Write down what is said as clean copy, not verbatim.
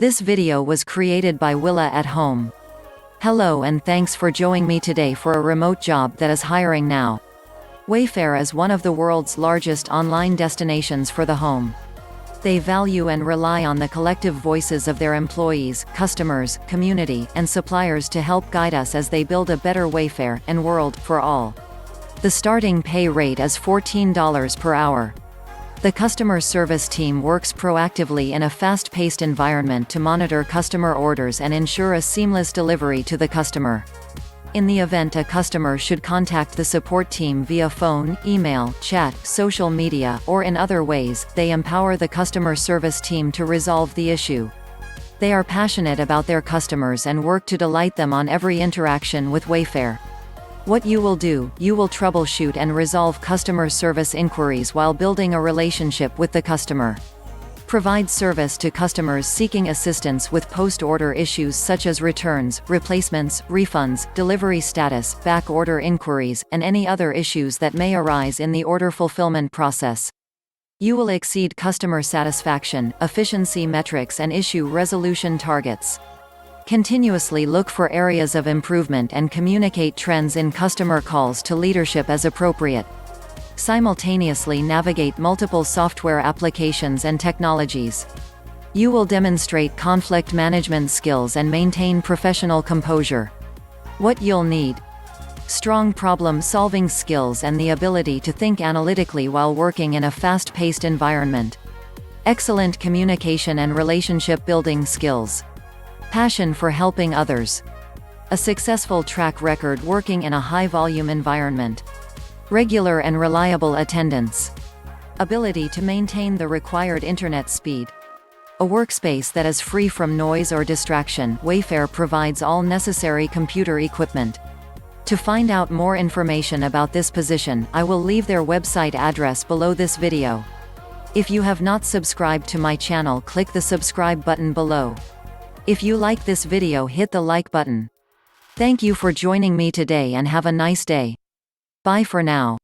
This video was created by Willa at Home. Hello and thanks for joining me today for a remote job that is hiring now. Wayfair is one of the world's largest online destinations for the home. They value and rely on the collective voices of their employees, customers, community, and suppliers to help guide us as they build a better Wayfair and world for all. The starting pay rate is $14 per hour. The customer service team works proactively in a fast-paced environment to monitor customer orders and ensure a seamless delivery to the customer. In the event a customer should contact the support team via phone, email, chat, social media, or in other ways, they empower the customer service team to resolve the issue. They are passionate about their customers and work to delight them on every interaction with Wayfair. What you will do, you will troubleshoot and resolve customer service inquiries while building a relationship with the customer. Provide service to customers seeking assistance with post-order issues such as returns, replacements, refunds, delivery status, back order inquiries, and any other issues that may arise in the order fulfillment process. You will exceed customer satisfaction, efficiency metrics and issue resolution targets. Continuously look for areas of improvement and communicate trends in customer calls to leadership as appropriate. Simultaneously navigate multiple software applications and technologies. You will demonstrate conflict management skills and maintain professional composure. What you'll need: strong problem-solving skills and the ability to think analytically while working in a fast-paced environment. Excellent communication and relationship-building skills. Passion for helping others. A successful track record working in a high-volume environment. Regular and reliable attendance. Ability to maintain the required internet speed. A workspace that is free from noise or distraction. Wayfair provides all necessary computer equipment. To find out more information about this position, I will leave their website address below this video. If you have not subscribed to my channel, click the subscribe button below. If you like this video, hit the like button. Thank you for joining me today and have a nice day. Bye for now.